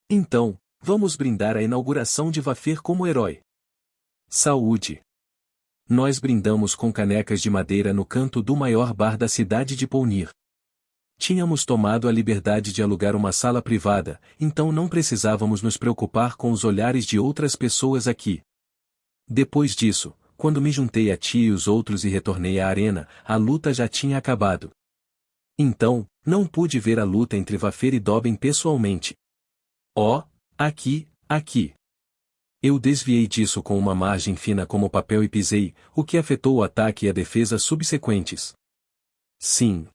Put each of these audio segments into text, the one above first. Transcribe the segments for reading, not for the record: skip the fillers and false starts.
Então, vamos brindar a inauguração de Vaffer como herói. Saúde! Nós brindamos com canecas de madeira no canto do maior bar da cidade de Pounir. Tínhamos tomado a liberdade de alugar uma sala privada, então não precisávamos nos preocupar com os olhares de outras pessoas aqui. Depois disso, quando me juntei a ti e os outros e retornei à arena, a luta já tinha acabado. Então, não pude ver a luta entre Vaffer e Doben pessoalmente. Oh, aqui. Eu desviei disso com uma margem fina como papel e pisei, o que afetou o ataque e a defesa subsequentes. Sim.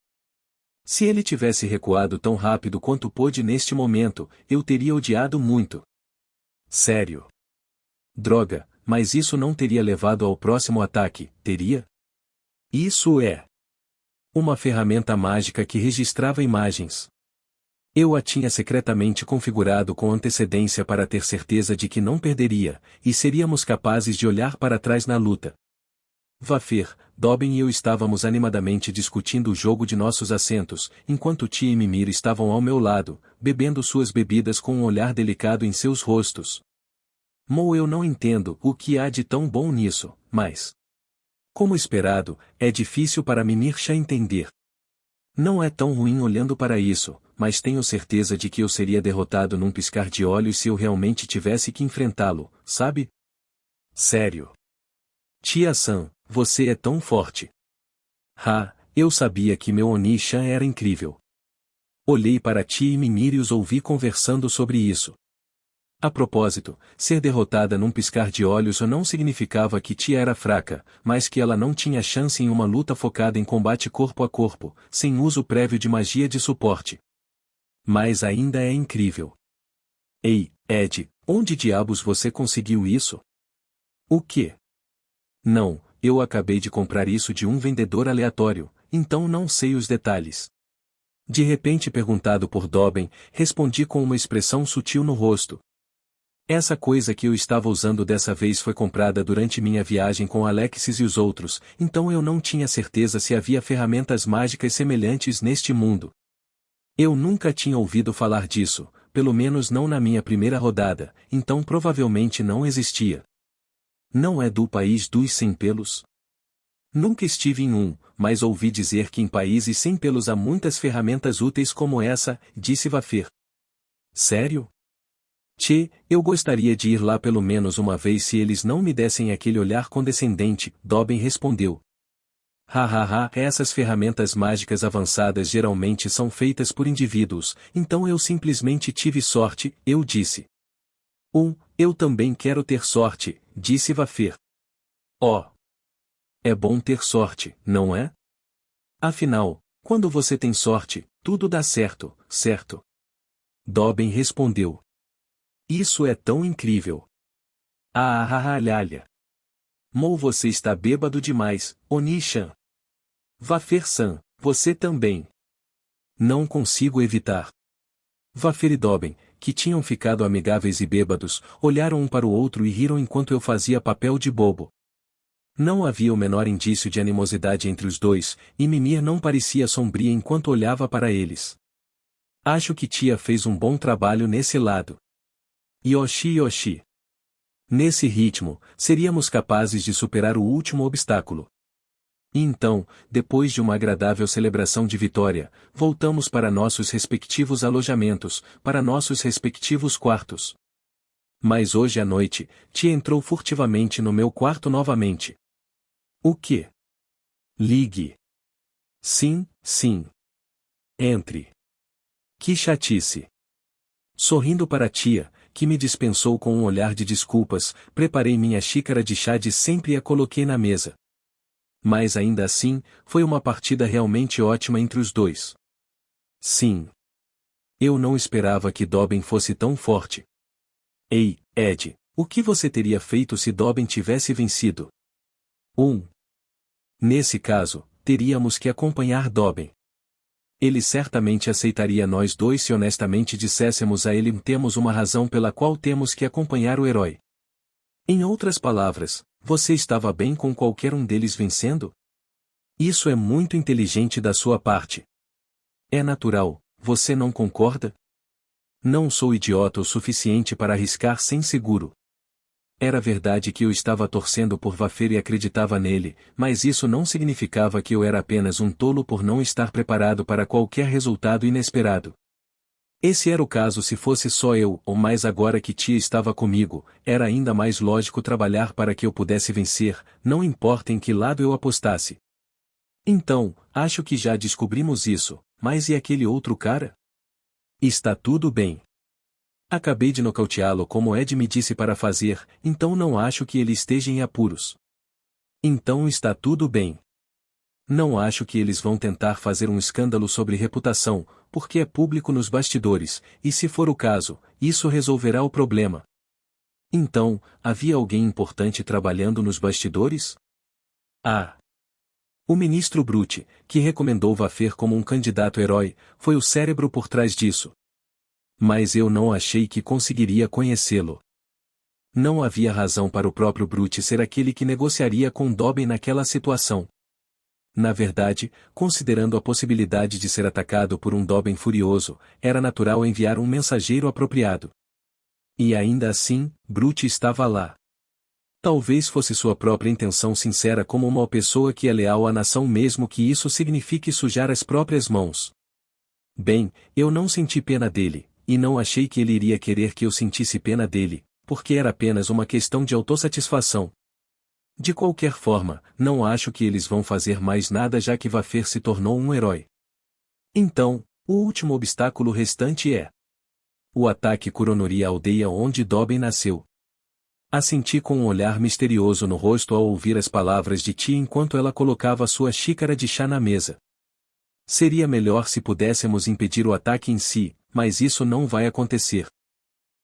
Se ele tivesse recuado tão rápido quanto pôde neste momento, eu teria odiado muito. Sério. Droga, mas isso não teria levado ao próximo ataque, teria? Isso é uma ferramenta mágica que registrava imagens. Eu a tinha secretamente configurado com antecedência para ter certeza de que não perderia, e seríamos capazes de olhar para trás na luta. Vaffer, Doben e eu estávamos animadamente discutindo o jogo de nossos assentos, enquanto Tia e Mimir estavam ao meu lado, bebendo suas bebidas com um olhar delicado em seus rostos. Eu não entendo o que há de tão bom nisso, mas... como esperado, é difícil para Mimir entender. Não é tão ruim olhando para isso, mas tenho certeza de que eu seria derrotado num piscar de olhos se eu realmente tivesse que enfrentá-lo, sabe? Sério. Tia-san, você é tão forte. Eu sabia que meu Oni-chan era incrível. Olhei para Tia e Mimir e os ouvi conversando sobre isso. A propósito, ser derrotada num piscar de olhos não significava que Tia era fraca, mas que ela não tinha chance em uma luta focada em combate corpo a corpo, sem uso prévio de magia de suporte. Mas ainda é incrível. Ei, Ed, onde diabos você conseguiu isso? O quê? Não, eu acabei de comprar isso de um vendedor aleatório, então não sei os detalhes. De repente perguntado por Doben, respondi com uma expressão sutil no rosto. Essa coisa que eu estava usando dessa vez foi comprada durante minha viagem com Alexis e os outros, então eu não tinha certeza se havia ferramentas mágicas semelhantes neste mundo. Eu nunca tinha ouvido falar disso, pelo menos não na minha primeira rodada, então provavelmente não existia. Não é do país dos sem pelos? Nunca estive em um, mas ouvi dizer que em países sem pelos há muitas ferramentas úteis como essa, disse Vaffer. Sério? Eu gostaria de ir lá pelo menos uma vez se eles não me dessem aquele olhar condescendente, Doben respondeu. Essas ferramentas mágicas avançadas geralmente são feitas por indivíduos, então eu simplesmente tive sorte, eu disse. Eu também quero ter sorte, disse Vaffer. Oh! É bom ter sorte, não é? Afinal, quando você tem sorte, tudo dá certo, certo? Doben respondeu. Isso é tão incrível. Você está bêbado demais, Oni-chan. Vaffer-san, você também. Não consigo evitar. Vaffer e Doben, que tinham ficado amigáveis e bêbados, olharam um para o outro e riram enquanto eu fazia papel de bobo. Não havia o menor indício de animosidade entre os dois, e Mimir não parecia sombria enquanto olhava para eles. Acho que Tia fez um bom trabalho nesse lado. Yoshi. Nesse ritmo, seríamos capazes de superar o último obstáculo. E então, depois de uma agradável celebração de vitória, voltamos para nossos respectivos alojamentos, para nossos respectivos quartos. Mas hoje à noite, Tia entrou furtivamente no meu quarto novamente. O quê? Ligue. Sim. Entre. Que chatice. Sorrindo para Tia, que me dispensou com um olhar de desculpas, preparei minha xícara de chá de sempre e a coloquei na mesa. Mas ainda assim, foi uma partida realmente ótima entre os dois. Sim. Eu não esperava que Doben fosse tão forte. Ei, Ed, o que você teria feito se Doben tivesse vencido? Nesse caso, teríamos que acompanhar Doben. Ele certamente aceitaria nós dois se honestamente disséssemos a ele temos uma razão pela qual temos que acompanhar o herói. Em outras palavras, você estava bem com qualquer um deles vencendo? Isso é muito inteligente da sua parte. É natural, você não concorda? Não sou idiota o suficiente para arriscar sem seguro. Era verdade que eu estava torcendo por Vaffer e acreditava nele, mas isso não significava que eu era apenas um tolo por não estar preparado para qualquer resultado inesperado. Esse era o caso se fosse só eu, ou mais agora que tia estava comigo, era ainda mais lógico trabalhar para que eu pudesse vencer, não importa em que lado eu apostasse. Então, acho que já descobrimos isso, mas e aquele outro cara? Está tudo bem. Acabei de nocauteá-lo como Ed me disse para fazer, então não acho que ele esteja em apuros. Então está tudo bem. Não acho que eles vão tentar fazer um escândalo sobre reputação, porque é público nos bastidores, e se for o caso, isso resolverá o problema. Então, havia alguém importante trabalhando nos bastidores? Ah! O ministro Brutti, que recomendou Vaffer como um candidato herói, foi o cérebro por trás disso. Mas eu não achei que conseguiria conhecê-lo. Não havia razão para o próprio Brutti ser aquele que negociaria com Dobbin naquela situação. Na verdade, considerando a possibilidade de ser atacado por um Dobbin furioso, era natural enviar um mensageiro apropriado. E ainda assim, Brutti estava lá. Talvez fosse sua própria intenção sincera como uma pessoa que é leal à nação mesmo que isso signifique sujar as próprias mãos. Bem, eu não senti pena dele, e não achei que ele iria querer que eu sentisse pena dele, porque era apenas uma questão de autossatisfação. De qualquer forma, não acho que eles vão fazer mais nada já que Vaffer se tornou um herói. Então, o último obstáculo restante é o ataque Kuronori à aldeia onde Dobbin nasceu. Assenti com um olhar misterioso no rosto ao ouvir as palavras de tia enquanto ela colocava sua xícara de chá na mesa. Seria melhor se pudéssemos impedir o ataque em si, mas isso não vai acontecer.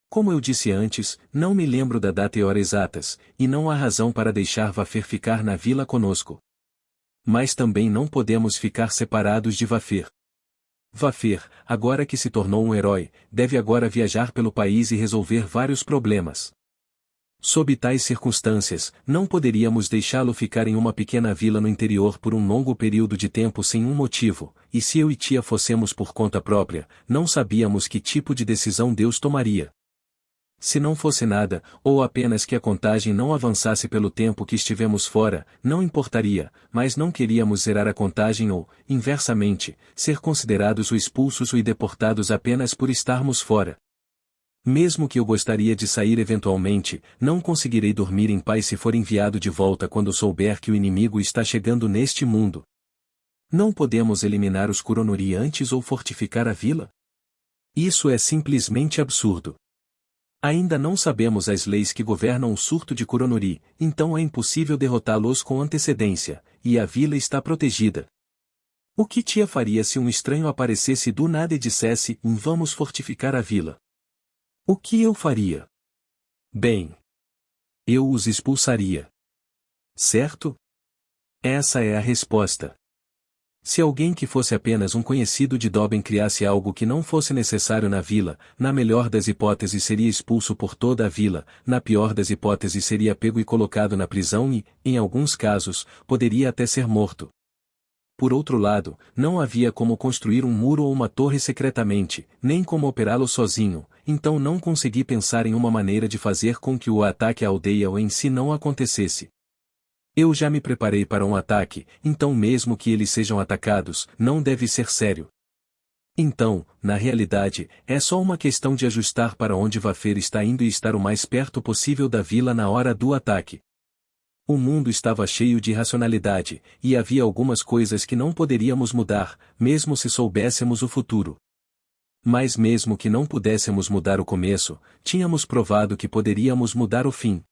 Como eu disse antes, não me lembro da data e hora exatas, e não há razão para deixar Vaffer ficar na vila conosco. Mas também não podemos ficar separados de Vaffer. Vaffer, agora que se tornou um herói, deve agora viajar pelo país e resolver vários problemas. Sob tais circunstâncias, não poderíamos deixá-lo ficar em uma pequena vila no interior por um longo período de tempo sem um motivo, e se eu e tia fossemos por conta própria, não sabíamos que tipo de decisão Deus tomaria. Se não fosse nada, ou apenas que a contagem não avançasse pelo tempo que estivemos fora, não importaria, mas não queríamos zerar a contagem ou, inversamente, ser considerados os expulsos e deportados apenas por estarmos fora. Mesmo que eu gostaria de sair eventualmente, não conseguirei dormir em paz se for enviado de volta quando souber que o inimigo está chegando neste mundo. Não podemos eliminar os Kuronori antes ou fortificar a vila? Isso é simplesmente absurdo. Ainda não sabemos as leis que governam o surto de Kuronori, então é impossível derrotá-los com antecedência, e a vila está protegida. O que tia faria se um estranho aparecesse do nada e dissesse, vamos fortificar a vila? O que eu faria? Bem, eu os expulsaria. Certo? Essa é a resposta. Se alguém que fosse apenas um conhecido de Dobbin criasse algo que não fosse necessário na vila, na melhor das hipóteses seria expulso por toda a vila, na pior das hipóteses seria pego e colocado na prisão e, em alguns casos, poderia até ser morto. Por outro lado, não havia como construir um muro ou uma torre secretamente, nem como operá-lo sozinho, então não consegui pensar em uma maneira de fazer com que o ataque à aldeia ou em si não acontecesse. Eu já me preparei para um ataque, então mesmo que eles sejam atacados, não deve ser sério. Então, na realidade, é só uma questão de ajustar para onde Vaffer está indo e estar o mais perto possível da vila na hora do ataque. O mundo estava cheio de irracionalidade, e havia algumas coisas que não poderíamos mudar, mesmo se soubéssemos o futuro. Mas mesmo que não pudéssemos mudar o começo, tínhamos provado que poderíamos mudar o fim.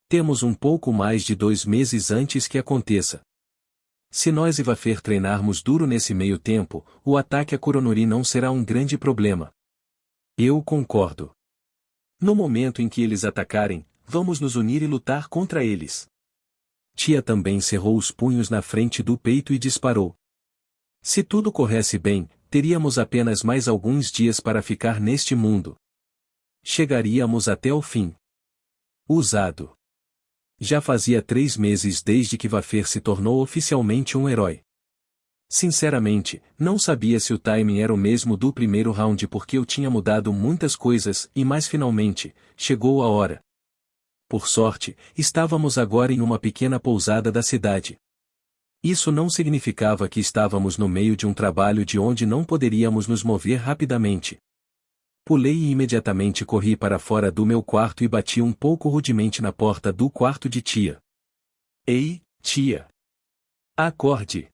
Temos um pouco mais de 2 meses antes que aconteça. Se nós e Vaffer treinarmos duro nesse meio tempo, o ataque a Kuronori não será um grande problema. Eu concordo. No momento em que eles atacarem, vamos nos unir e lutar contra eles. Tia também cerrou os punhos na frente do peito e disparou. Se tudo corresse bem, teríamos apenas mais alguns dias para ficar neste mundo. Chegaríamos até o fim. Usado. Já fazia 3 meses desde que Vaffer se tornou oficialmente um herói. Sinceramente, não sabia se o timing era o mesmo do primeiro round porque eu tinha mudado muitas coisas mas finalmente, chegou a hora. Por sorte, estávamos agora em uma pequena pousada da cidade. Isso não significava que estávamos no meio de um trabalho de onde não poderíamos nos mover rapidamente. Pulei e imediatamente corri para fora do meu quarto e bati um pouco rudemente na porta do quarto de tia. Ei, tia! Acorde!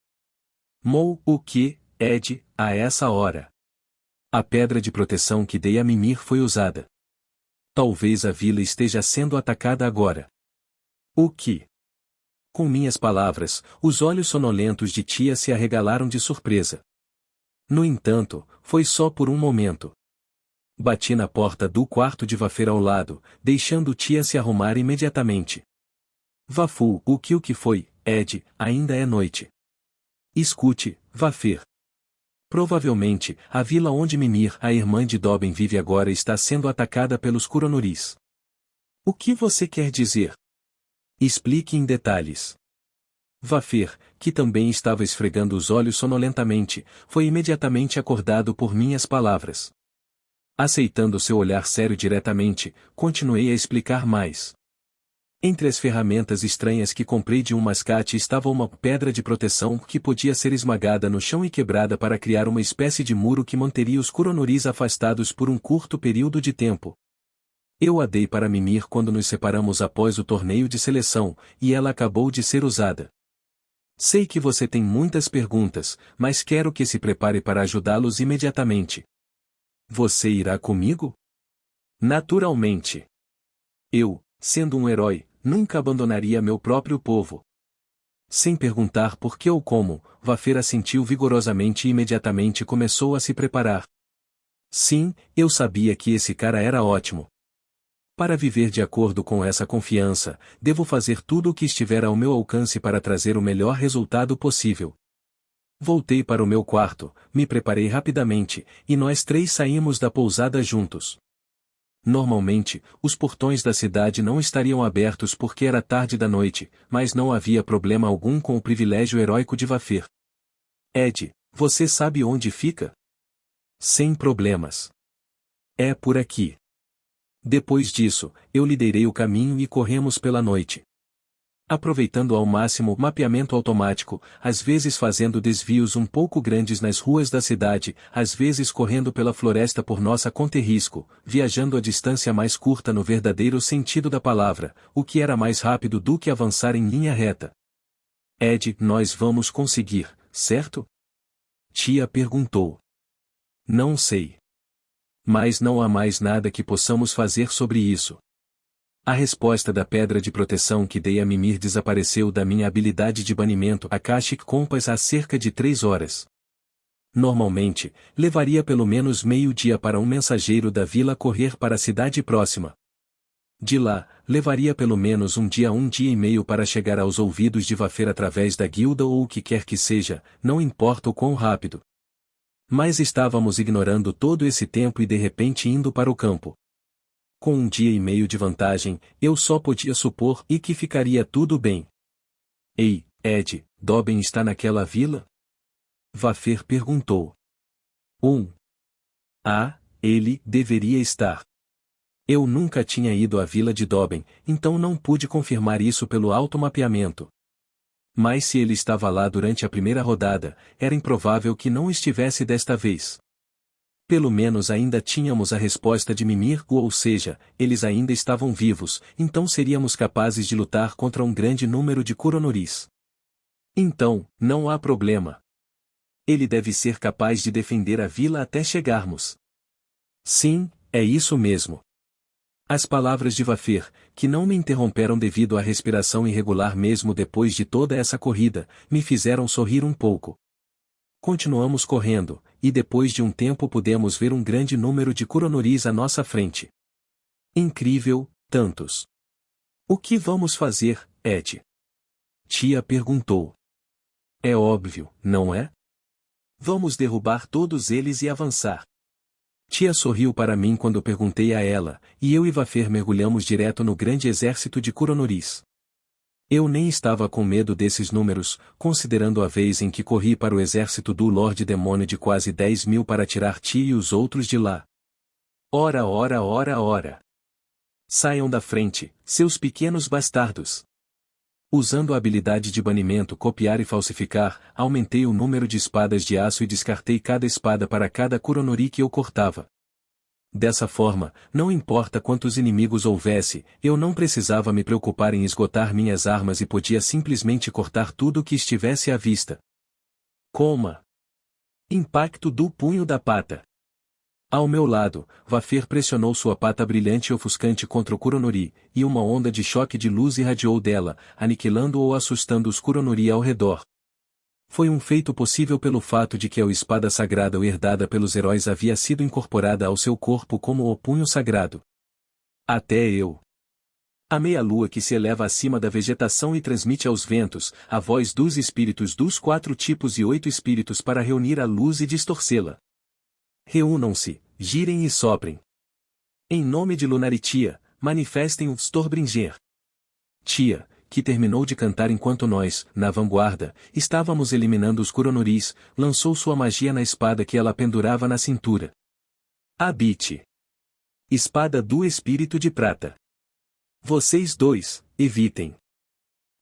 Mou, o que, Ed, a essa hora? A pedra de proteção que dei a Mimir foi usada. Talvez a vila esteja sendo atacada agora. O que? Com minhas palavras, os olhos sonolentos de tia se arregalaram de surpresa. No entanto, foi só por um momento. Bati na porta do quarto de Vaffer ao lado, deixando tia se arrumar imediatamente. Vafu, o que foi, Ed, ainda é noite. Escute, Vaffer. Provavelmente, a vila onde Mimir, a irmã de Doben, vive agora está sendo atacada pelos Kuronoris. O que você quer dizer? Explique em detalhes. Vaffer, que também estava esfregando os olhos sonolentamente, foi imediatamente acordado por minhas palavras. Aceitando seu olhar sério diretamente, continuei a explicar mais. Entre as ferramentas estranhas que comprei de um mascate estava uma pedra de proteção que podia ser esmagada no chão e quebrada para criar uma espécie de muro que manteria os Kuronoris afastados por um curto período de tempo. Eu a dei para Mimir quando nos separamos após o torneio de seleção, e ela acabou de ser usada. Sei que você tem muitas perguntas, mas quero que se prepare para ajudá-los imediatamente. Você irá comigo? Naturalmente. Eu, sendo um herói, nunca abandonaria meu próprio povo. Sem perguntar por que ou como, Vaffer assentiu vigorosamente e imediatamente começou a se preparar. Sim, eu sabia que esse cara era ótimo. Para viver de acordo com essa confiança, devo fazer tudo o que estiver ao meu alcance para trazer o melhor resultado possível. Voltei para o meu quarto, me preparei rapidamente, e nós três saímos da pousada juntos. Normalmente, os portões da cidade não estariam abertos porque era tarde da noite, mas não havia problema algum com o privilégio heróico de Vaffer. Ed, você sabe onde fica? Sem problemas. É por aqui. Depois disso, eu liderei o caminho e corremos pela noite. Aproveitando ao máximo o mapeamento automático, às vezes fazendo desvios um pouco grandes nas ruas da cidade, às vezes correndo pela floresta por nossa conta e risco, viajando a distância mais curta no verdadeiro sentido da palavra, o que era mais rápido do que avançar em linha reta. Ed, nós vamos conseguir, certo? Tia perguntou. Não sei. Mas não há mais nada que possamos fazer sobre isso. A resposta da pedra de proteção que dei a Mimir desapareceu da minha habilidade de banimento Akashic Compass há cerca de 3 horas. Normalmente, levaria pelo menos meio-dia para um mensageiro da vila correr para a cidade próxima. De lá, levaria pelo menos um dia e meio para chegar aos ouvidos de Vaffer através da guilda ou o que quer que seja, não importa o quão rápido. Mas estávamos ignorando todo esse tempo e de repente indo para o campo. Com um dia e meio de vantagem, eu só podia supor e que ficaria tudo bem. Ei, Ed, Doben está naquela vila? Vaffer perguntou. Ah, ele deveria estar. Eu nunca tinha ido à vila de Doben, então não pude confirmar isso pelo automapeamento. Mas se ele estava lá durante a primeira rodada, era improvável que não estivesse desta vez. Pelo menos ainda tínhamos a resposta de Mimir, ou seja, eles ainda estavam vivos, então seríamos capazes de lutar contra um grande número de Kuronoris. Então, não há problema. Ele deve ser capaz de defender a vila até chegarmos. Sim, é isso mesmo. As palavras de Vaffer, que não me interromperam devido à respiração irregular mesmo depois de toda essa corrida, me fizeram sorrir um pouco. Continuamos correndo, e depois de um tempo pudemos ver um grande número de Kuronoris à nossa frente. Incrível, tantos. O que vamos fazer, Ed? Tia perguntou. É óbvio, não é? Vamos derrubar todos eles e avançar. Tia sorriu para mim quando perguntei a ela, e eu e Vaffer mergulhamos direto no grande exército de Kuronoris. Eu nem estava com medo desses números, considerando a vez em que corri para o exército do Lorde Demônio de quase 10.000 para tirar Tia e os outros de lá. Ora, ora, ora, ora. Saiam da frente, seus pequenos bastardos. Usando a habilidade de banimento copiar e falsificar, aumentei o número de espadas de aço e descartei cada espada para cada Kuronori que eu cortava. Dessa forma, não importa quantos inimigos houvesse, eu não precisava me preocupar em esgotar minhas armas e podia simplesmente cortar tudo o que estivesse à vista. Coma. Impacto do punho da pata. Ao meu lado, Vafir pressionou sua pata brilhante e ofuscante contra o Kuronori, e uma onda de choque de luz irradiou dela, aniquilando ou assustando os Kuronori ao redor. Foi um feito possível pelo fato de que a espada sagrada ou herdada pelos heróis havia sido incorporada ao seu corpo como o punho sagrado. Até eu. A meia-lua que se eleva acima da vegetação e transmite aos ventos a voz dos espíritos dos 4 tipos e 8 espíritos para reunir a luz e distorcê-la. Reúnam-se, girem e soprem. Em nome de Lunaritia, manifestem o Stormbringer. Tia, que terminou de cantar enquanto nós, na vanguarda, estávamos eliminando os Kuronoris, lançou sua magia na espada que ela pendurava na cintura. Habite. Espada do Espírito de Prata. Vocês dois, evitem.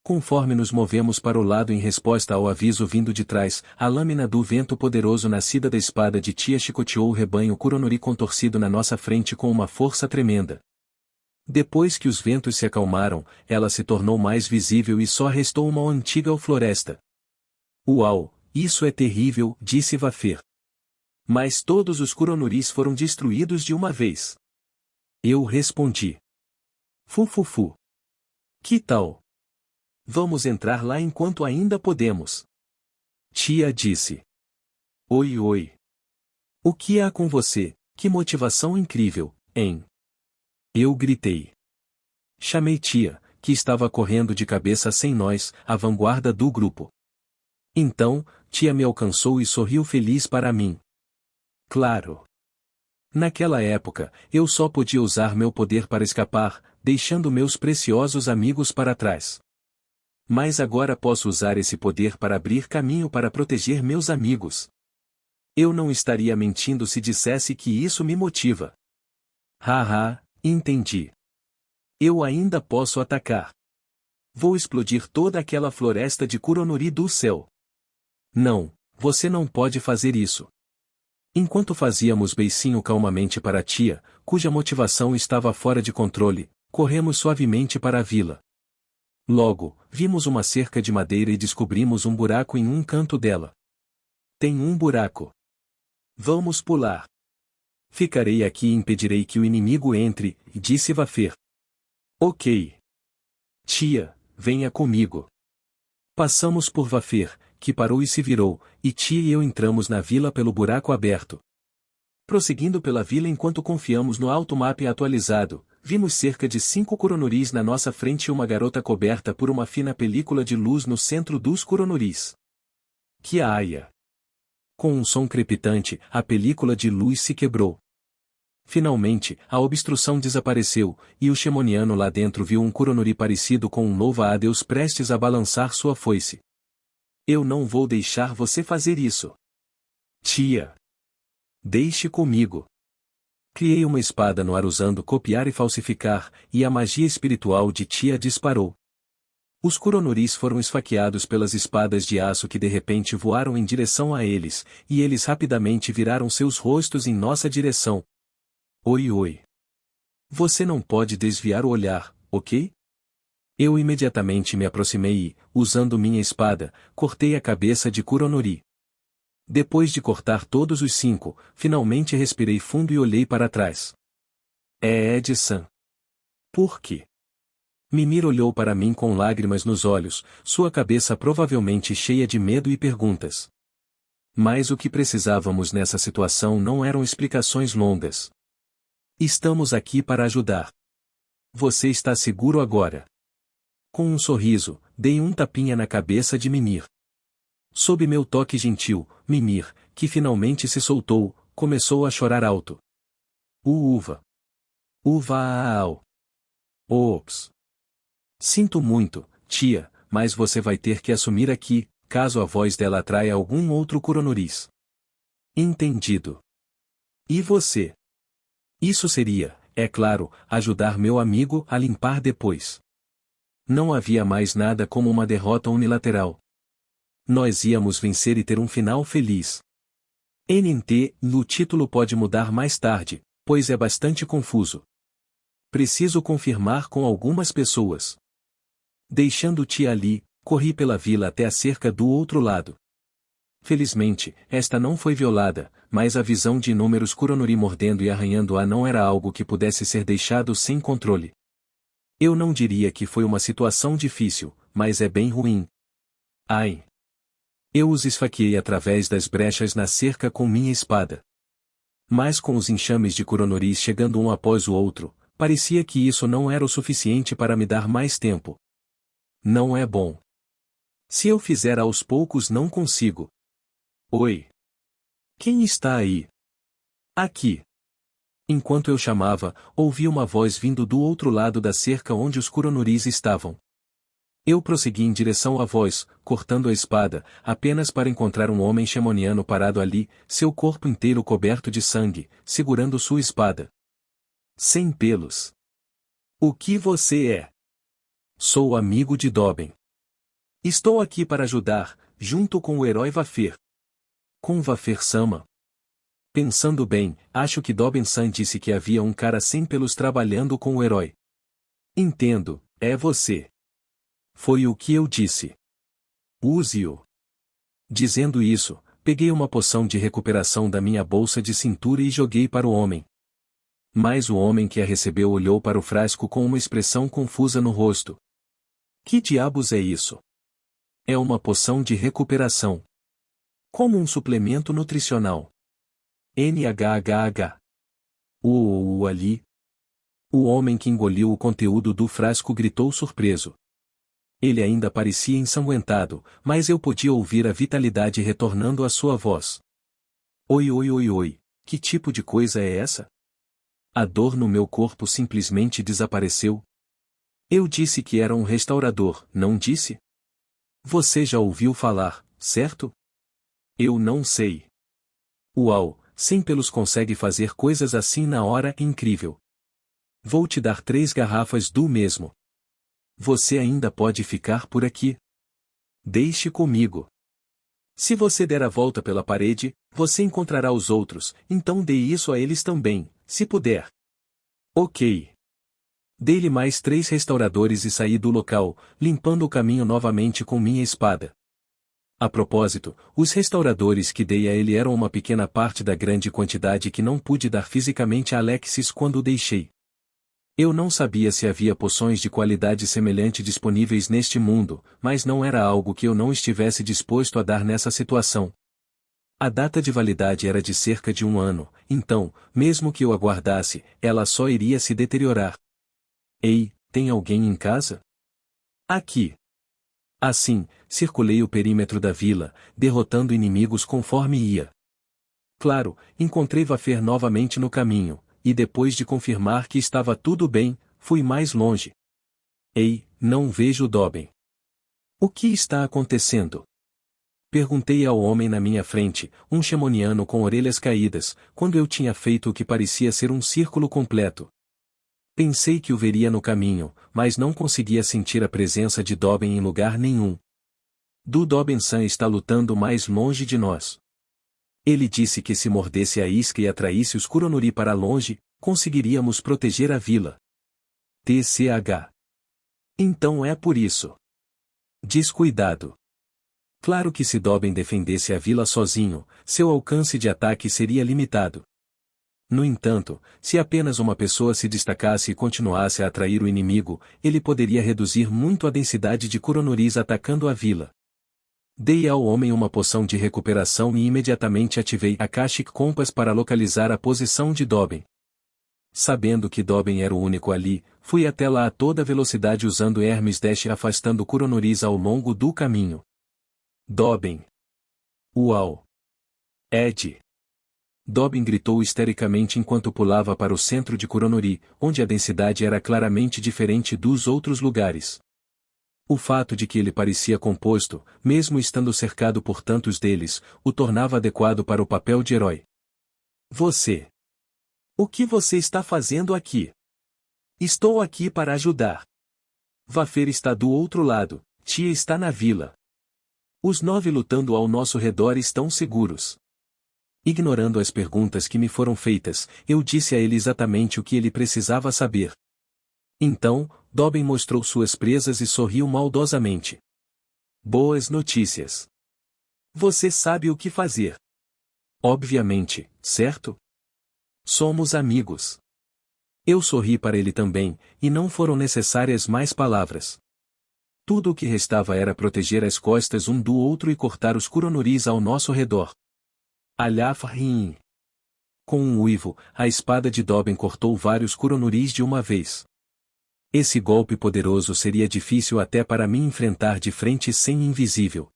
Conforme nos movemos para o lado em resposta ao aviso vindo de trás, a lâmina do vento poderoso nascida da espada de Tia chicoteou o rebanho Kuronori contorcido na nossa frente com uma força tremenda. Depois que os ventos se acalmaram, ela se tornou mais visível e só restou uma antiga floresta. Uau, isso é terrível, disse Vafir. Mas todos os Kuronoris foram destruídos de uma vez. Eu respondi. Fu. Que tal? Vamos entrar lá enquanto ainda podemos. Tia disse. Oi. O que há com você? Que motivação incrível, hein? Eu gritei. Chamei Tia, que estava correndo de cabeça sem nós, à vanguarda do grupo. Então, Tia me alcançou e sorriu feliz para mim. Claro. Naquela época, eu só podia usar meu poder para escapar, deixando meus preciosos amigos para trás. Mas agora posso usar esse poder para abrir caminho para proteger meus amigos. Eu não estaria mentindo se dissesse que isso me motiva. Haha, entendi. Eu ainda posso atacar. Vou explodir toda aquela floresta de Kuronori do céu. Não, você não pode fazer isso. Enquanto fazíamos beicinho calmamente para a tia, cuja motivação estava fora de controle, corremos suavemente para a vila. Logo, vimos uma cerca de madeira e descobrimos um buraco em um canto dela. Tem um buraco. Vamos pular. Ficarei aqui e impedirei que o inimigo entre, disse Vafir. Ok. Tia, venha comigo. Passamos por Vafir, que parou e se virou, e Tia e eu entramos na vila pelo buraco aberto. Prosseguindo pela vila enquanto confiamos no automap atualizado, vimos cerca de 5 Kuronoris na nossa frente e uma garota coberta por uma fina película de luz no centro dos Kuronoris. Kiaia! Com um som crepitante, a película de luz se quebrou. Finalmente, a obstrução desapareceu, e o Shemoniano lá dentro viu um Kuronori parecido com um louva-a-Deus prestes a balançar sua foice. Eu não vou deixar você fazer isso. Tia! Deixe comigo. Criei uma espada no ar usando copiar e falsificar, e a magia espiritual de Tia disparou. Os Kuronoris foram esfaqueados pelas espadas de aço que de repente voaram em direção a eles, e eles rapidamente viraram seus rostos em nossa direção. Oi. Você não pode desviar o olhar, ok? Eu imediatamente me aproximei e, usando minha espada, cortei a cabeça de Kuronori. Depois de cortar todos os 5, finalmente respirei fundo e olhei para trás. É Ed-san. Por quê? Mimir olhou para mim com lágrimas nos olhos, sua cabeça provavelmente cheia de medo e perguntas. Mas o que precisávamos nessa situação não eram explicações longas. Estamos aqui para ajudar. Você está seguro agora? Com um sorriso, dei um tapinha na cabeça de Mimir. Sob meu toque gentil, Mimir, que finalmente se soltou, começou a chorar alto. Uva. Uva. Ops. Sinto muito, tia, mas você vai ter que assumir aqui, caso a voz dela atraia algum outro Kuronoris. Entendido. E você? Isso seria, é claro, ajudar meu amigo a limpar depois. Não havia mais nada como uma derrota unilateral. Nós íamos vencer e ter um final feliz. NNT, no título pode mudar mais tarde, pois é bastante confuso. Preciso confirmar com algumas pessoas. Deixando-te ali, corri pela vila até a cerca do outro lado. Felizmente, esta não foi violada, mas a visão de inúmeros Kuronori mordendo e arranhando-a não era algo que pudesse ser deixado sem controle. Eu não diria que foi uma situação difícil, mas é bem ruim. Ai! Eu os esfaqueei através das brechas na cerca com minha espada. Mas com os enxames de Kuronoris chegando um após o outro, parecia que isso não era o suficiente para me dar mais tempo. Não é bom. Se eu fizer aos poucos não consigo. Oi! Quem está aí? Aqui! Enquanto eu chamava, ouvi uma voz vindo do outro lado da cerca onde os Kuronoris estavam. Eu prossegui em direção à voz, cortando a espada, apenas para encontrar um homem xemoniano parado ali, seu corpo inteiro coberto de sangue, segurando sua espada. Sem pelos. O que você é? Sou amigo de Doben. Estou aqui para ajudar, junto com o herói Vafir. Com Vafir-sama? Pensando bem, acho que Doben-san disse que havia um cara sem pelos trabalhando com o herói. Entendo, é você. Foi o que eu disse. Use-o. Dizendo isso, peguei uma poção de recuperação da minha bolsa de cintura e joguei para o homem. Mas o homem que a recebeu olhou para o frasco com uma expressão confusa no rosto. Que diabos é isso? É uma poção de recuperação. Como um suplemento nutricional. NHHH. Ali. O homem que engoliu o conteúdo do frasco gritou surpreso. Ele ainda parecia ensanguentado, mas eu podia ouvir a vitalidade retornando à sua voz. Oi, que tipo de coisa é essa? A dor no meu corpo simplesmente desapareceu. Eu disse que era um restaurador, não disse? Você já ouviu falar, certo? Eu não sei. Uau, sem pelos consegue fazer coisas assim na hora, incrível. Vou te dar 3 garrafas do mesmo. Você ainda pode ficar por aqui. Deixe comigo. Se você der a volta pela parede, você encontrará os outros, então dê isso a eles também, se puder. Ok. Dei-lhe mais 3 restauradores e saí do local, limpando o caminho novamente com minha espada. A propósito, os restauradores que dei a ele eram uma pequena parte da grande quantidade que não pude dar fisicamente a Alexis quando o deixei. Eu não sabia se havia poções de qualidade semelhante disponíveis neste mundo, mas não era algo que eu não estivesse disposto a dar nessa situação. A data de validade era de cerca de 1 ano, então, mesmo que eu aguardasse, ela só iria se deteriorar. Ei, tem alguém em casa? Aqui. Assim, circulei o perímetro da vila, derrotando inimigos conforme ia. Claro, encontrei Vafir novamente no caminho, e depois de confirmar que estava tudo bem, fui mais longe. Ei, não vejo Doben. O que está acontecendo? Perguntei ao homem na minha frente, um xemoniano com orelhas caídas, quando eu tinha feito o que parecia ser um círculo completo. Pensei que o veria no caminho, mas não conseguia sentir a presença de Doben em lugar nenhum. Doben-san está lutando mais longe de nós. Ele disse que se mordesse a isca e atraísse os Kuronori para longe, conseguiríamos proteger a vila. TCH. Então é por isso. Descuidado. Claro que se Doben defendesse a vila sozinho, seu alcance de ataque seria limitado. No entanto, se apenas uma pessoa se destacasse e continuasse a atrair o inimigo, ele poderia reduzir muito a densidade de Kuronoris atacando a vila. Dei ao homem uma poção de recuperação e imediatamente ativei a Akashic Compass para localizar a posição de Doben. Sabendo que Doben era o único ali, fui até lá a toda velocidade usando Hermes Dash afastando Kuronoris ao longo do caminho. Doben. Uau! Ed! Doben gritou histericamente enquanto pulava para o centro de Kuronori, onde a densidade era claramente diferente dos outros lugares. O fato de que ele parecia composto, mesmo estando cercado por tantos deles, o tornava adequado para o papel de herói. Você. O que você está fazendo aqui? Estou aqui para ajudar. Vafer está do outro lado, Tia está na vila. Os 9 lutando ao nosso redor estão seguros. Ignorando as perguntas que me foram feitas, eu disse a ele exatamente o que ele precisava saber. Então, Doben mostrou suas presas e sorriu maldosamente. Boas notícias. Você sabe o que fazer. Obviamente, certo? Somos amigos. Eu sorri para ele também, e não foram necessárias mais palavras. Tudo o que restava era proteger as costas um do outro e cortar os Kuronoris ao nosso redor. Alhafrin. Com um uivo, a espada de Doben cortou vários Kuronoris de uma vez. Esse golpe poderoso seria difícil até para mim enfrentar de frente sem invisível.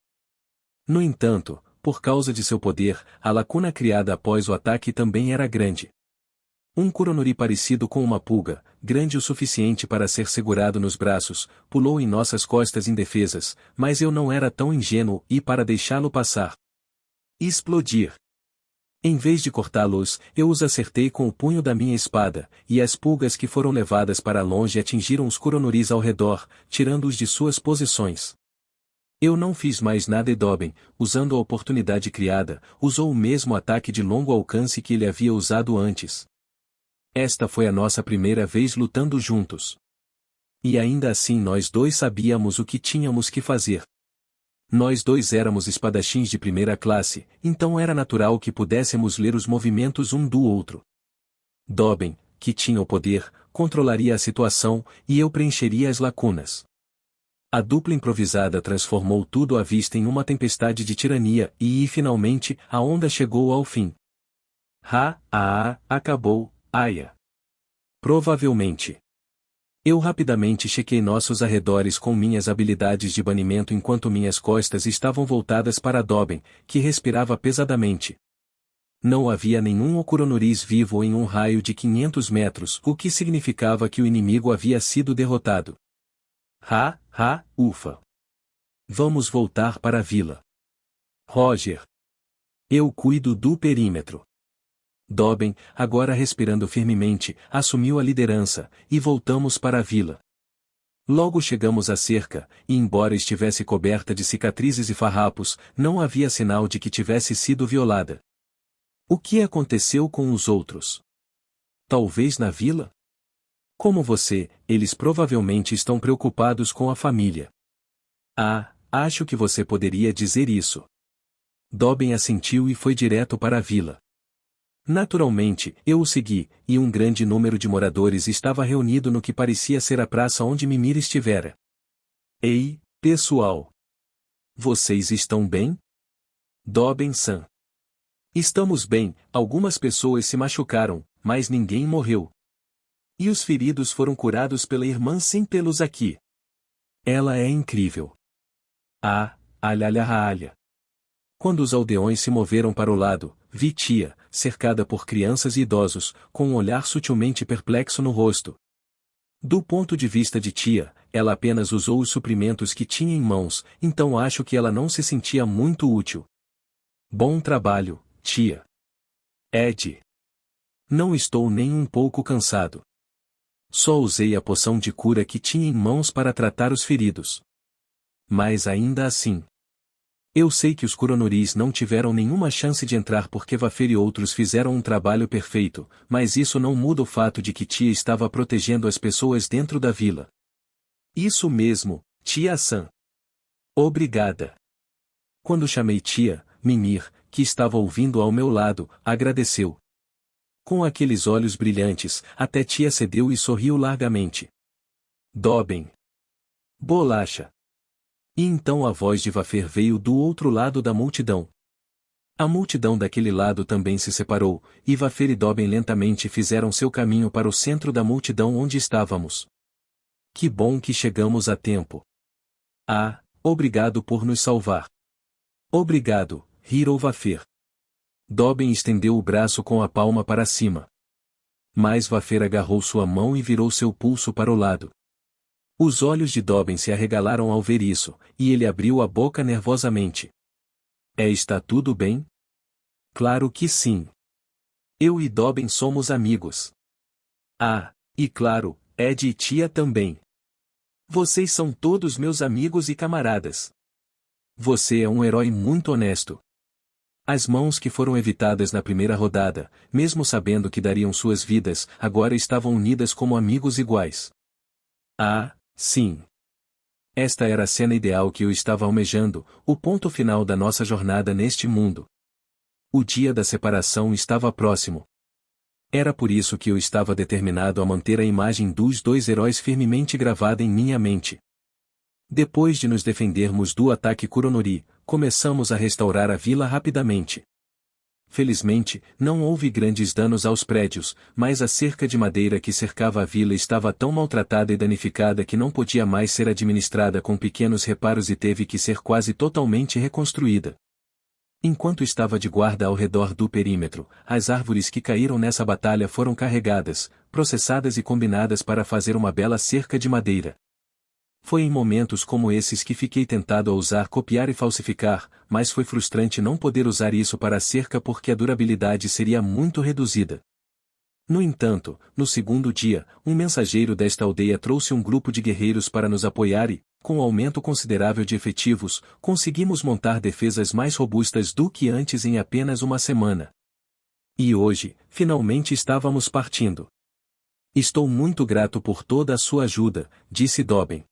No entanto, por causa de seu poder, a lacuna criada após o ataque também era grande. Um Kuronori parecido com uma pulga, grande o suficiente para ser segurado nos braços, pulou em nossas costas indefesas, mas eu não era tão ingênuo e para deixá-lo passar. Explodir. Em vez de cortá-los, eu os acertei com o punho da minha espada, e as pulgas que foram levadas para longe atingiram os Kuronoris ao redor, tirando-os de suas posições. Eu não fiz mais nada e Doben, usando a oportunidade criada, usou o mesmo ataque de longo alcance que ele havia usado antes. Esta foi a nossa primeira vez lutando juntos. E ainda assim nós dois sabíamos o que tínhamos que fazer. Nós dois éramos espadachins de primeira classe, então era natural que pudéssemos ler os movimentos um do outro. Doben, que tinha o poder, controlaria a situação, e eu preencheria as lacunas. A dupla improvisada transformou tudo à vista em uma tempestade de tirania, e finalmente, a onda chegou ao fim. Acabou, Aya. Provavelmente. Eu rapidamente chequei nossos arredores com minhas habilidades de banimento enquanto minhas costas estavam voltadas para Doben, que respirava pesadamente. Não havia nenhum Okuronoris vivo em um raio de 500 metros, o que significava que o inimigo havia sido derrotado. Ufa. Vamos voltar para a vila. Roger. Eu cuido do perímetro. Doben, agora respirando firmemente, assumiu a liderança, e voltamos para a vila. Logo chegamos à cerca, e embora estivesse coberta de cicatrizes e farrapos, não havia sinal de que tivesse sido violada. O que aconteceu com os outros? Talvez na vila? Como você, eles provavelmente estão preocupados com a família. Acho que você poderia dizer isso. Doben assentiu e foi direto para a vila. Naturalmente, eu o segui, e um grande número de moradores estava reunido no que parecia ser a praça onde Mimir estivera. Ei, pessoal! Vocês estão bem? Doben-san. Estamos bem, algumas pessoas se machucaram, mas ninguém morreu. E os feridos foram curados pela irmã sem pelos aqui. Ela é incrível. Alha. Quando os aldeões se moveram para o lado, vi Tia, cercada por crianças e idosos, com um olhar sutilmente perplexo no rosto. Do ponto de vista de Tia, ela apenas usou os suprimentos que tinha em mãos, então acho que ela não se sentia muito útil. Bom trabalho, Tia. Ed. Não estou nem um pouco cansado. Só usei a poção de cura que tinha em mãos para tratar os feridos. Mas ainda assim. Eu sei que os Kuronoris não tiveram nenhuma chance de entrar porque Vafer e outros fizeram um trabalho perfeito, mas isso não muda o fato de que Tia estava protegendo as pessoas dentro da vila. Isso mesmo, Tia-san. Obrigada. Quando chamei Tia, Mimir, que estava ouvindo ao meu lado, agradeceu. Com aqueles olhos brilhantes, até Tia cedeu e sorriu largamente. Doben. Bolacha. E então a voz de Vafer veio do outro lado da multidão. A multidão daquele lado também se separou, e Vafer e Doben lentamente fizeram seu caminho para o centro da multidão onde estávamos. Que bom que chegamos a tempo. Obrigado por nos salvar. Obrigado, Hiro Vafer. Doben estendeu o braço com a palma para cima. Mas Vafer agarrou sua mão e virou seu pulso para o lado. Os olhos de Doben se arregalaram ao ver isso, e ele abriu a boca nervosamente. Está tudo bem? Claro que sim. Eu e Doben somos amigos. Ah, e claro, Ed e tia também. Vocês são todos meus amigos e camaradas. Você é um herói muito honesto. As mãos que foram evitadas na primeira rodada, mesmo sabendo que dariam suas vidas, agora estavam unidas como amigos iguais. Ah, sim. Esta era a cena ideal que eu estava almejando, o ponto final da nossa jornada neste mundo. O dia da separação estava próximo. Era por isso que eu estava determinado a manter a imagem dos dois heróis firmemente gravada em minha mente. Depois de nos defendermos do ataque Kuronori, começamos a restaurar a vila rapidamente. Felizmente, não houve grandes danos aos prédios, mas a cerca de madeira que cercava a vila estava tão maltratada e danificada que não podia mais ser administrada com pequenos reparos e teve que ser quase totalmente reconstruída. Enquanto estava de guarda ao redor do perímetro, as árvores que caíram nessa batalha foram carregadas, processadas e combinadas para fazer uma bela cerca de madeira. Foi em momentos como esses que fiquei tentado a usar copiar e falsificar, mas foi frustrante não poder usar isso para a cerca porque a durabilidade seria muito reduzida. No entanto, no segundo dia, um mensageiro desta aldeia trouxe um grupo de guerreiros para nos apoiar e, com um aumento considerável de efetivos, conseguimos montar defesas mais robustas do que antes em apenas uma semana. E hoje, finalmente estávamos partindo. Estou muito grato por toda a sua ajuda, disse Doben.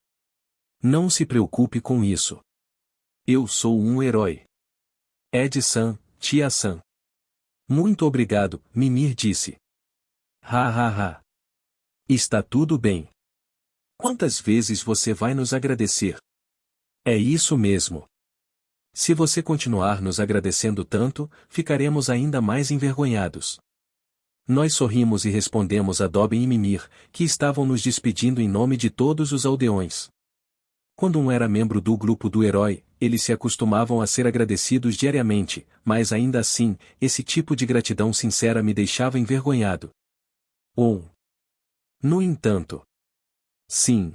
Não se preocupe com isso. Eu sou um herói. Ed-san, tia-san. Muito obrigado, Mimir disse. Ha ha ha. Está tudo bem. Quantas vezes você vai nos agradecer? É isso mesmo. Se você continuar nos agradecendo tanto, ficaremos ainda mais envergonhados. Nós sorrimos e respondemos a Doben e Mimir, que estavam nos despedindo em nome de todos os aldeões. Quando um era membro do grupo do herói, eles se acostumavam a ser agradecidos diariamente, mas ainda assim, esse tipo de gratidão sincera me deixava envergonhado. No entanto. Sim.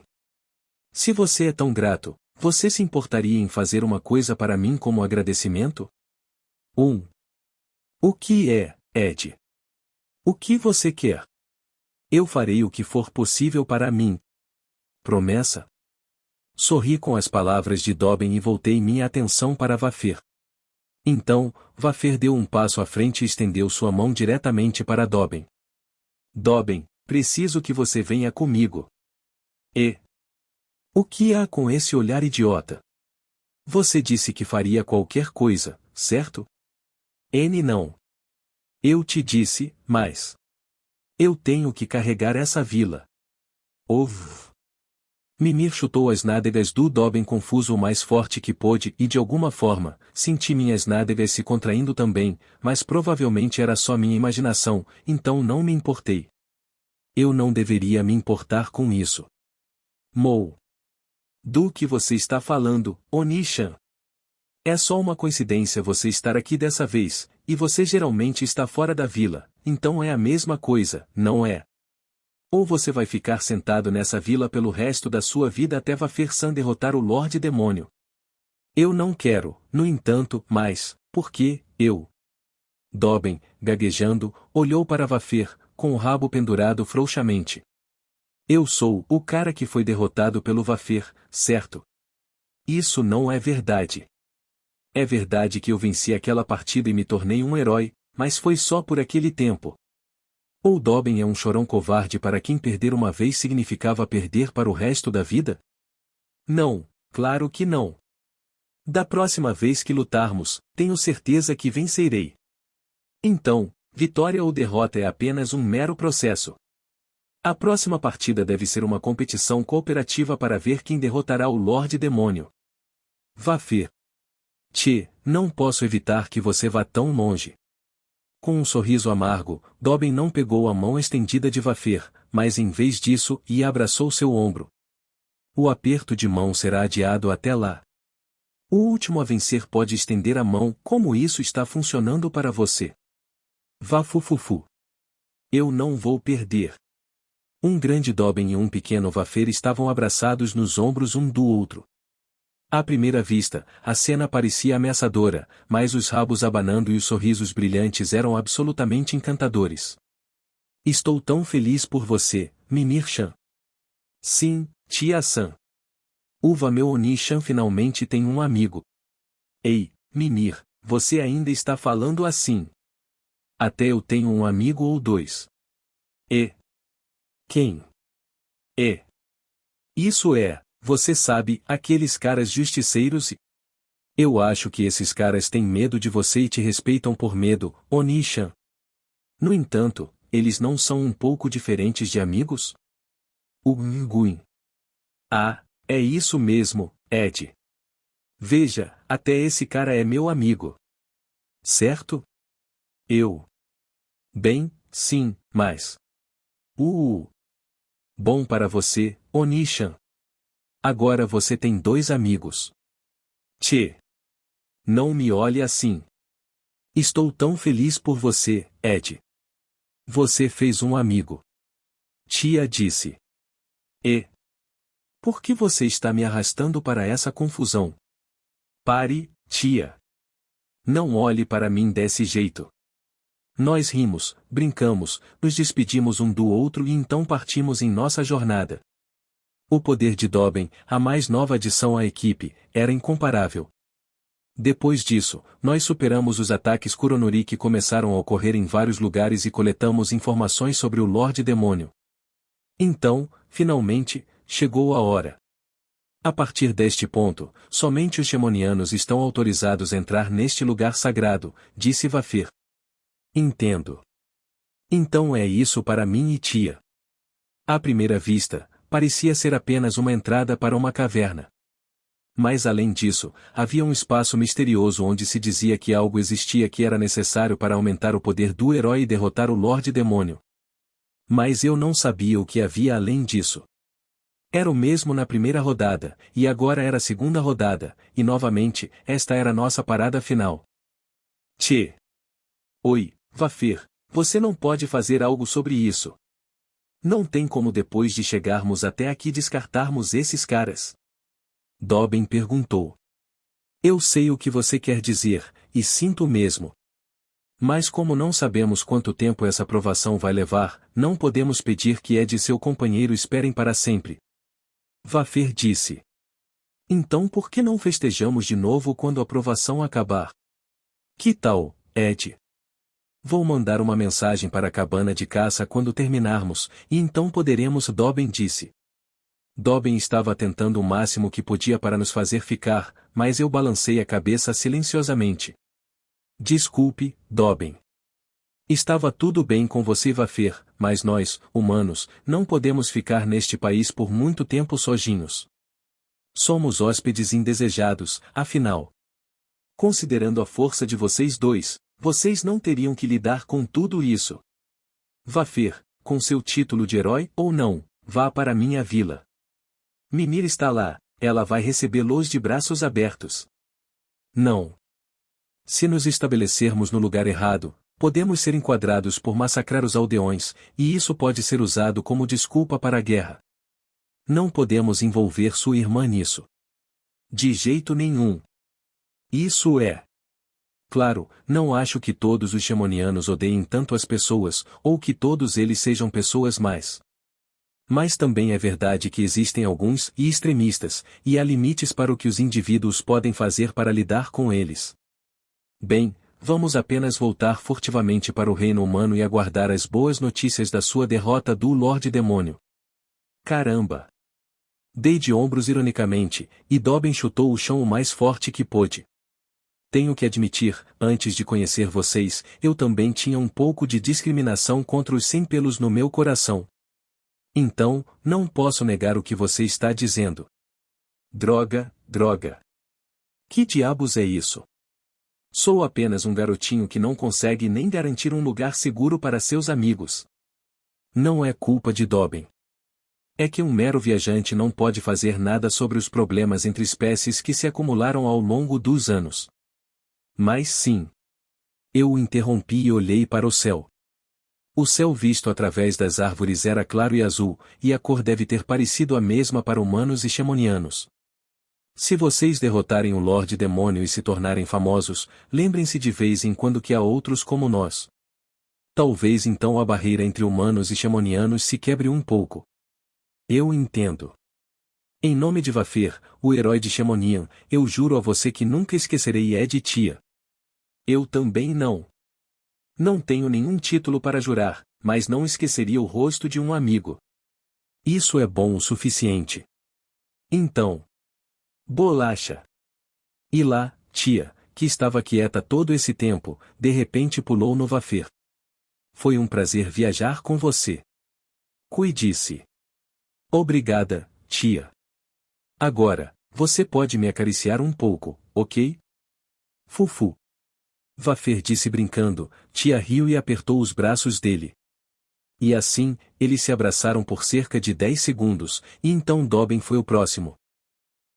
Se você é tão grato, você se importaria em fazer uma coisa para mim como agradecimento? O que é, Ed? O que você quer? Eu farei o que for possível para mim. Promessa? Sorri com as palavras de Doben e voltei minha atenção para Vafir. Então, Vafir deu um passo à frente e estendeu sua mão diretamente para Doben. Doben, preciso que você venha comigo. E? O que há com esse olhar idiota? Você disse que faria qualquer coisa, certo? Não. Eu te disse, mas... Eu tenho que carregar essa vila. Mimir chutou as nádegas do Doben confuso o mais forte que pôde e de alguma forma, senti minhas nádegas se contraindo também, mas provavelmente era só minha imaginação, então não me importei. Eu não deveria me importar com isso. Do que você está falando, Oni-chan? É só uma coincidência você estar aqui dessa vez, e você geralmente está fora da vila, então é a mesma coisa, não é? Ou você vai ficar sentado nessa vila pelo resto da sua vida até Vafir-san derrotar o Lorde Demônio. Eu não quero, no entanto, mas, por que, eu? Doben, gaguejando, olhou para Vafir, com o rabo pendurado frouxamente. Eu sou o cara que foi derrotado pelo Vafir, certo? Isso não é verdade. É verdade que eu venci aquela partida e me tornei um herói, mas foi só por aquele tempo. Ou Doben é um chorão covarde para quem perder uma vez significava perder para o resto da vida? Não, claro que não. Da próxima vez que lutarmos, tenho certeza que vencerei. Então, vitória ou derrota é apenas um mero processo. A próxima partida deve ser uma competição cooperativa para ver quem derrotará o Lorde Demônio. Vafir. Não posso evitar que você vá tão longe. Com um sorriso amargo, Doben não pegou a mão estendida de Vafir, mas em vez disso, abraçou seu ombro. O aperto de mão será adiado até lá. O último a vencer pode estender a mão, como isso está funcionando para você. Vafufufu. Eu não vou perder. Um grande Doben e um pequeno Vaffer estavam abraçados nos ombros um do outro. À primeira vista, a cena parecia ameaçadora, mas os rabos abanando e os sorrisos brilhantes eram absolutamente encantadores. Estou tão feliz por você, Mimir-chan. Sim, tia-san. Uva meu Oni-chan finalmente tem um amigo. Ei, Mimir, você ainda está falando assim. Até eu tenho um amigo ou dois. E? Quem? E? Isso é, você sabe, aqueles caras justiceiros e... Eu acho que esses caras têm medo de você e te respeitam por medo, Oni-chan. No entanto, eles não são um pouco diferentes de amigos? Nguin. Ah, é isso mesmo, Ed. Veja, até esse cara é meu amigo. Certo? Eu. Bem, sim, mas... Bom para você, Oni-chan. Agora você tem dois amigos. Tchê. Não me olhe assim. Estou tão feliz por você, Ed. Você fez um amigo. Tia disse. E? Por que você está me arrastando para essa confusão? Pare, tia. Não olhe para mim desse jeito. Nós rimos, brincamos, nos despedimos um do outro e então partimos em nossa jornada. O poder de Doben, a mais nova adição à equipe, era incomparável. Depois disso, nós superamos os ataques Kuronori que começaram a ocorrer em vários lugares e coletamos informações sobre o Lorde Demônio. Então, finalmente, chegou a hora. A partir deste ponto, somente os Gemonianos estão autorizados a entrar neste lugar sagrado, disse Vafir. Entendo. Então é isso para mim e tia. À primeira vista, parecia ser apenas uma entrada para uma caverna. Mas além disso, havia um espaço misterioso onde se dizia que algo existia que era necessário para aumentar o poder do herói e derrotar o Lorde Demônio. Mas eu não sabia o que havia além disso. Era o mesmo na primeira rodada, e agora era a segunda rodada, e novamente, esta era nossa parada final. Tchê! Oi, Vafir, você não pode fazer algo sobre isso. Não tem como depois de chegarmos até aqui descartarmos esses caras. Doben perguntou. Eu sei o que você quer dizer, e sinto mesmo. Mas como não sabemos quanto tempo essa provação vai levar, não podemos pedir que Ed e seu companheiro esperem para sempre. Vafir disse. Então por que não festejamos de novo quando a provação acabar? Que tal, Ed? Vou mandar uma mensagem para a cabana de caça quando terminarmos, e então poderemos. Doben disse. Doben estava tentando o máximo que podia para nos fazer ficar, mas eu balancei a cabeça silenciosamente. Desculpe, Doben. Estava tudo bem com você, Vafir, mas nós, humanos, não podemos ficar neste país por muito tempo sozinhos. Somos hóspedes indesejados, afinal. Considerando a força de vocês dois, vocês não teriam que lidar com tudo isso. Vafir, com seu título de herói ou não, vá para minha vila. Mimir está lá, ela vai recebê-los de braços abertos. Não. Se nos estabelecermos no lugar errado, podemos ser enquadrados por massacrar os aldeões, e isso pode ser usado como desculpa para a guerra. Não podemos envolver sua irmã nisso. De jeito nenhum. Isso é. Claro, não acho que todos os Gemonianos odeiem tanto as pessoas, ou que todos eles sejam pessoas más. Mas também é verdade que existem alguns extremistas, e há limites para o que os indivíduos podem fazer para lidar com eles. Bem, vamos apenas voltar furtivamente para o reino humano e aguardar as boas notícias da sua derrota do Lorde Demônio. Caramba! Dei de ombros ironicamente, e Doben chutou o chão o mais forte que pôde. Tenho que admitir, antes de conhecer vocês, eu também tinha um pouco de discriminação contra os sem pelos no meu coração. Então, não posso negar o que você está dizendo. Droga, droga. Que diabos é isso? Sou apenas um garotinho que não consegue nem garantir um lugar seguro para seus amigos. Não é culpa de Doben. É que um mero viajante não pode fazer nada sobre os problemas entre espécies que se acumularam ao longo dos anos. Mas sim. Eu o interrompi e olhei para o céu. O céu visto através das árvores era claro e azul, e a cor deve ter parecido a mesma para humanos e xemonianos. Se vocês derrotarem o Lorde Demônio e se tornarem famosos, lembrem-se de vez em quando que há outros como nós. Talvez então a barreira entre humanos e xemonianos se quebre um pouco. Eu entendo. Em nome de Vafir, o herói de Xemonian, eu juro a você que nunca esquecerei Ed Tia. Eu também não. Não tenho nenhum título para jurar, mas não esqueceria o rosto de um amigo. Isso é bom o suficiente. Então. Bolacha. E lá, tia, que estava quieta todo esse tempo, de repente pulou no Vafir. Foi um prazer viajar com você. Cuide-se. Obrigada, tia. Agora, você pode me acariciar um pouco, ok? Fufu. Vafir disse brincando, tia riu e apertou os braços dele. E assim, eles se abraçaram por cerca de 10 segundos, e então Doben foi o próximo.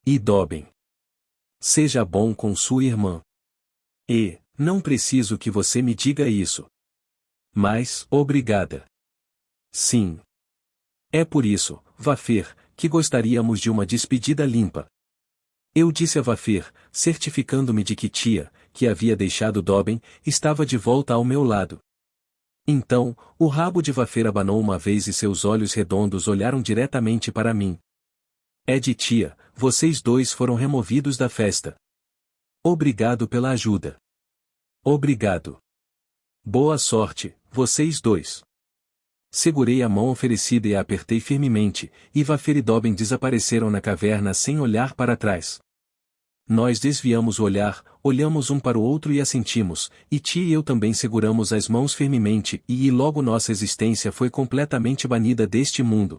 E Doben. Seja bom com sua irmã. E, não preciso que você me diga isso. Mas, obrigada. Sim. É por isso, Vafir, que gostaríamos de uma despedida limpa. Eu disse a Vafir, certificando-me de que tia, que havia deixado Doben, estava de volta ao meu lado. Então, o rabo de Vafir abanou uma vez e seus olhos redondos olharam diretamente para mim. Ed e tia, vocês dois foram removidos da festa. Obrigado pela ajuda. Obrigado. Boa sorte, vocês dois. Segurei a mão oferecida e a apertei firmemente, e Vafir e Doben desapareceram na caverna sem olhar para trás. Nós desviamos o olhar, olhamos um para o outro e assentimos, e tia e eu também seguramos as mãos firmemente e logo nossa existência foi completamente banida deste mundo.